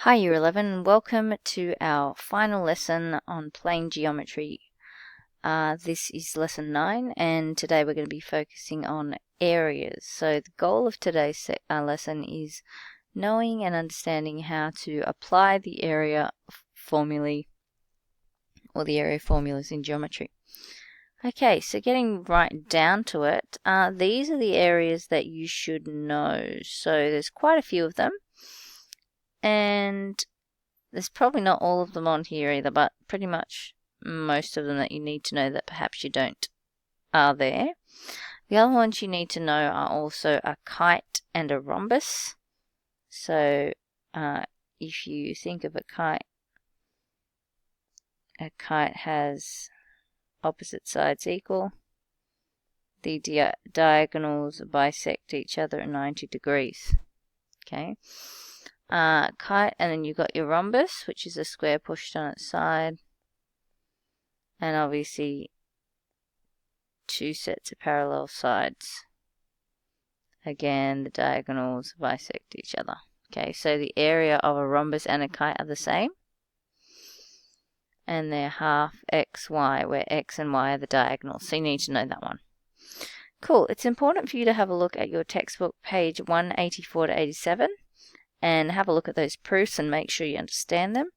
Hi Year 11, and welcome to our final lesson on plane geometry. This is lesson 9, and today we're going to be focusing on areas. So the goal of today's lesson is knowing and understanding how to apply the area formulae or the area formulas in geometry. Okay, so getting right down to it, these are the areas that you should know. So there's quite a few of them, and there's probably not all of them on here either, but pretty much most of them that you need to know that perhaps you don't are there. The other ones you need to know are also a kite and a rhombus. So if you think of a kite has opposite sides equal. The diagonals bisect each other at 90 degrees. Okay. Kite, and then you've got your rhombus, which is a square pushed on its side, and obviously two sets of parallel sides. Again, the diagonals bisect each other. Okay, so the area of a rhombus and a kite are the same, and they're half x, y, where x and y are the diagonals, so you need to know that one. Cool, it's important for you to have a look at your textbook, page 184 to 87, and have a look at those proofs and make sure you understand them.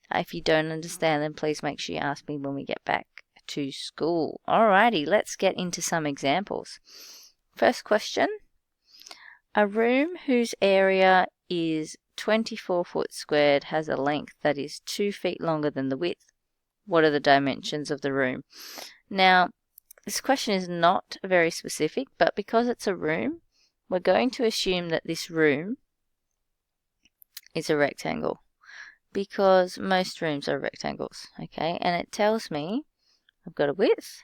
If you don't understand them, please make sure you ask me when we get back to school. Alrighty, let's get into some examples. First question. A room whose area is 24 foot squared has a length that is 2 feet longer than the width. What are the dimensions of the room? Now, this question is not very specific, but because it's a room, we're going to assume that this room is a rectangle, because most rooms are rectangles, okay? And it tells me I've got a width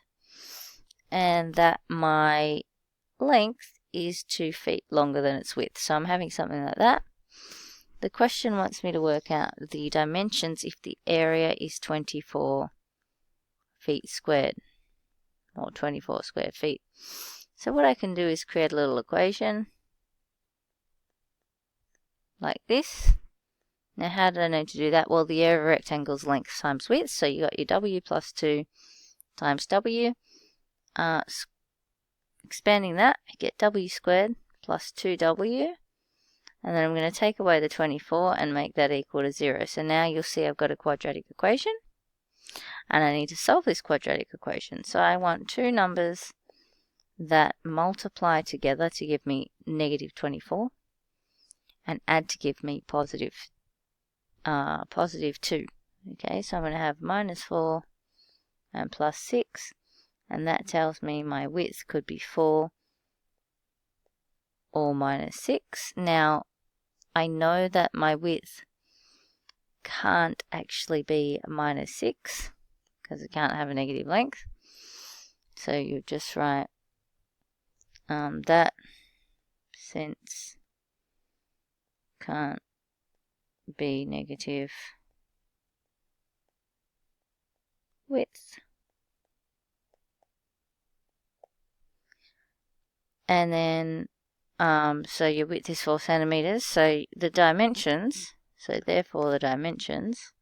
and that my length is 2 feet longer than its width. So I'm having something like that. The question wants me to work out the dimensions if the area is 24 feet squared, or 24 square feet. So what I can do is create a little equation like this. Now, how did I know to do that? Well, the area of a rectangle is length times width, so you got your w plus 2 times w. Expanding that, I get w squared plus 2w. And then I'm going to take away the 24 and make that equal to 0. So now you'll see I've got a quadratic equation, and I need to solve this quadratic equation. So I want two numbers that multiply together to give me negative 24 and add to give me positive 2. Okay, so I'm going to have minus 4 and plus 6, and that tells me my width could be 4 or minus 6. Now, I know that my width can't actually be minus 6 because it can't have a negative length. So you just write that since can't be negative width. And then so your width is 4 centimeters. So the dimensions, so therefore the dimensions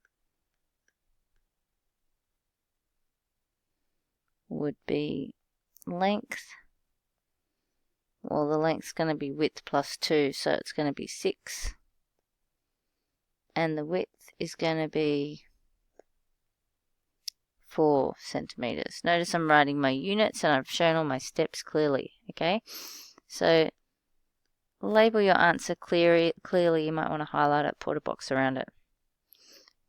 would be length. Well, the length's going to be width plus 2, so it's going to be 6. And the width is going to be 4 centimeters. Notice I'm writing my units and I've shown all my steps clearly. Okay, so label your answer clearly. You might want to highlight it, put a box around it.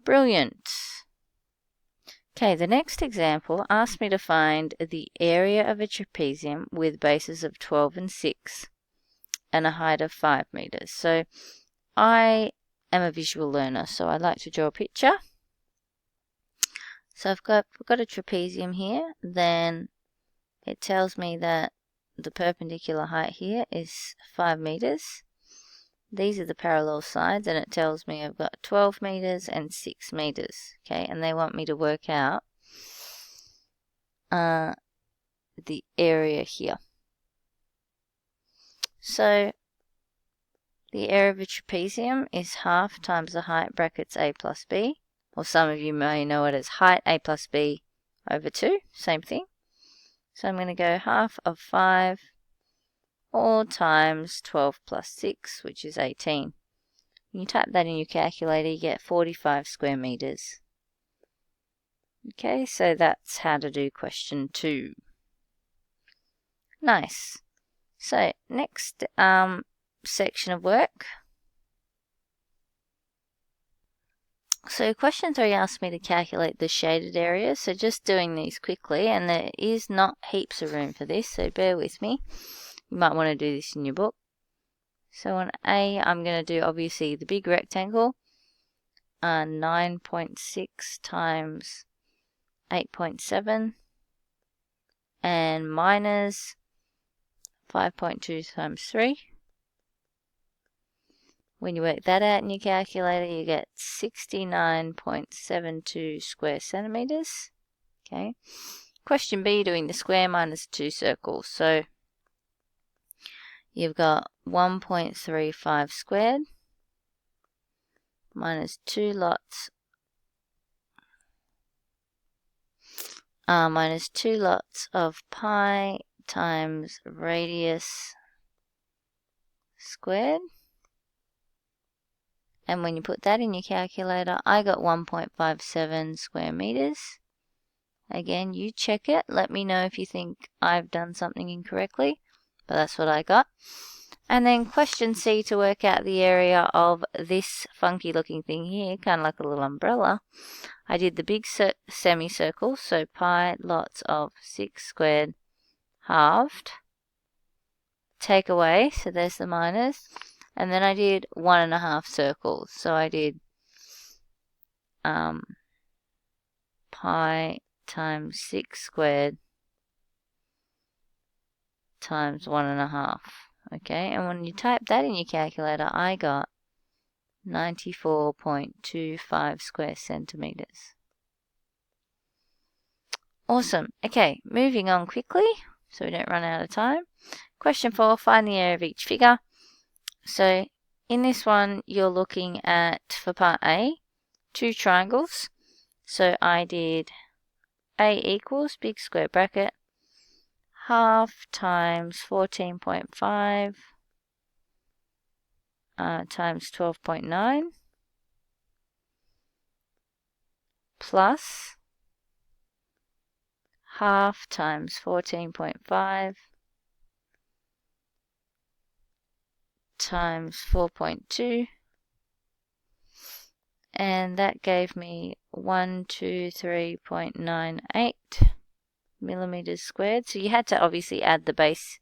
Brilliant. Okay, the next example asks me to find the area of a trapezium with bases of 12 and 6 and a height of 5 meters. So I am a visual learner, so I like to draw a picture. So I've got a trapezium here, then it tells me that the perpendicular height here is 5 meters. These are the parallel sides, and it tells me I've got 12 meters and 6 meters. Okay, and they want me to work out the area here. So The area of a trapezium is half times the height brackets a plus b, or some of you may know it as height a plus b over 2, same thing. So I'm going to go half of 5 all times 12 plus 6, which is 18. When you type that in your calculator, you get 45 square meters. Okay, so that's how to do question 2. Nice. So next section of work. So question 3 asked me to calculate the shaded area, so just doing these quickly, and there is not heaps of room for this, so bear with me. You might want to do this in your book. So on A, I'm going to do obviously the big rectangle, 9.6 times 8.7, and minus 5.2 times 3. When you work that out in your calculator, you get 69.72 square centimeters. Okay. Question B, doing the square minus 2 circles. So you've got 1.35 squared minus 2 lots of pi times radius squared. And when you put that in your calculator, I got 1.57 square meters. Again, you check it. Let me know if you think I've done something incorrectly. But that's what I got. And then question C, to work out the area of this funky looking thing here, kind of like a little umbrella. I did the big semicircle, so pi lots of 6 squared halved. Take away, so there's the minus. And then I did 1.5 circles. So I did pi times 6 squared times 1.5. Okay, and when you type that in your calculator, I got 94.25 square centimeters. Awesome. Okay, moving on quickly so we don't run out of time. Question 4, find the area of each figure. So in this one, you're looking at, for part A, 2 triangles. So I did A equals big square bracket half times 14.5 times 12.9 plus half times 14.5 times 4.2, and that gave me 123.98 millimeters squared. So you had to obviously add the base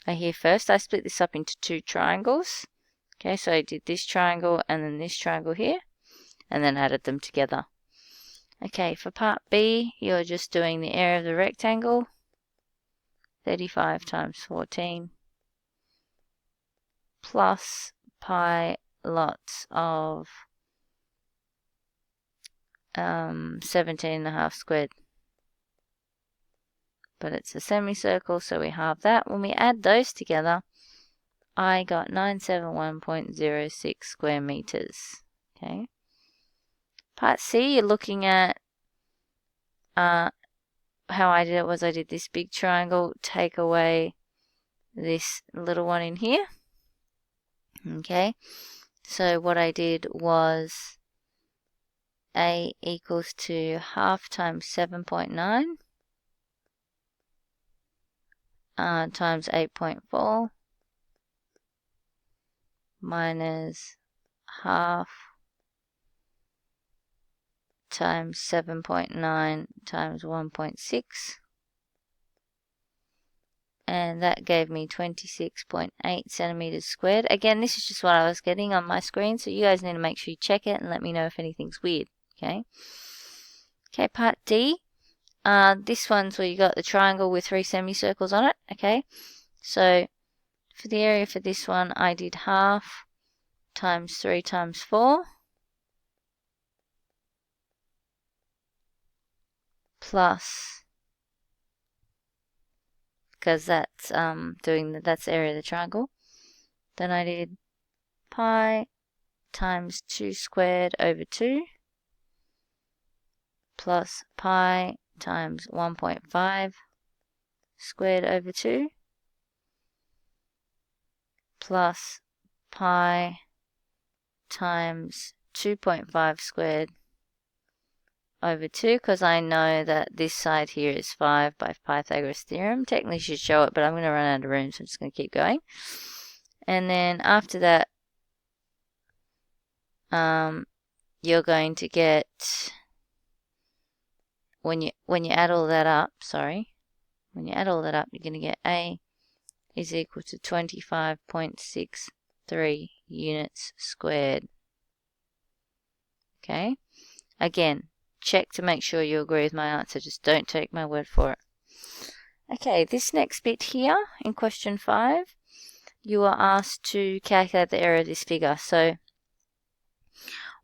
here first. I split this up into 2 triangles. Okay, so I did this triangle and then this triangle here, and then added them together. Okay, for part B, you're just doing the area of the rectangle, 35 times 14, plus pi lots of 17.5 squared. But it's a semicircle, so we halve that. When we add those together, I got 971.06 square meters. Okay. Part C, you're looking at how I did it was I did this big triangle, take away this little one in here. Okay. So what I did was A equals to half times 7.9 times 8.4 minus half times 7.9 times 1.6, and that gave me 26.8 centimeters squared. Again, this is just what I was getting on my screen, so you guys need to make sure you check it and let me know if anything's weird. Okay. Okay, part D. This one's where you got the triangle with 3 semicircles on it. Okay. So for the area for this one, I did half times 3 times 4 plus, because that's that's the area of the triangle. Then I did pi times 2 squared over 2 plus pi times 1.5 squared over 2 plus pi times 2.5 squared over 2, because I know that this side here is 5 by Pythagoras theorem. Technically you should show it, but I'm going to run out of room, so I'm just going to keep going. And then after that, you're going to get, when you add all that up, when you add all that up, you're going to get A is equal to 25.63 units squared. Okay, again, check to make sure you agree with my answer, just don't take my word for it. Okay, this next bit here in question 5, you are asked to calculate the area of this figure. So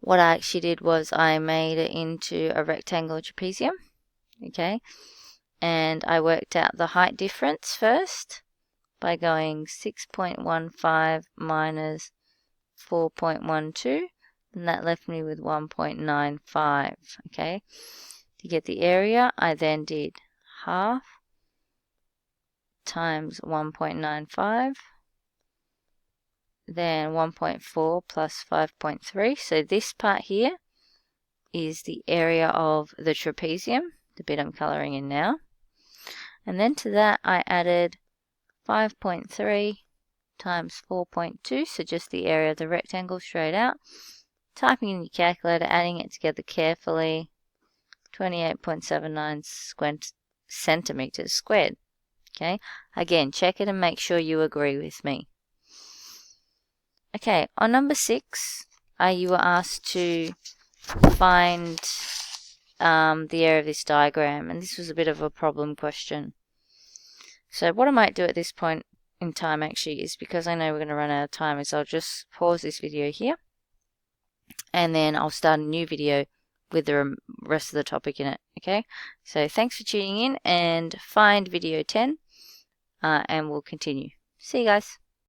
what I actually did was I made it into a rectangle trapezium, okay, and I worked out the height difference first by going 6.15 minus 4.12, and that left me with 1.95, okay. To get the area, I then did half times 1.95, then 1.4 plus 5.3. So this part here is the area of the trapezium, the bit I'm colouring in now. And then to that I added 5.3 times 4.2, so just the area of the rectangle straight out. Typing in your calculator, adding it together carefully, 28.79 centimeters squared. Okay, again, check it and make sure you agree with me. Okay, on number 6, you were asked to find the area of this diagram, and this was a bit of a problem question. So what I might do at this point in time actually is, because I know we're going to run out of time, is I'll just pause this video here and then I'll start a new video with the rest of the topic in it. Okay, so thanks for tuning in, and find video 10 and we'll continue. See you guys.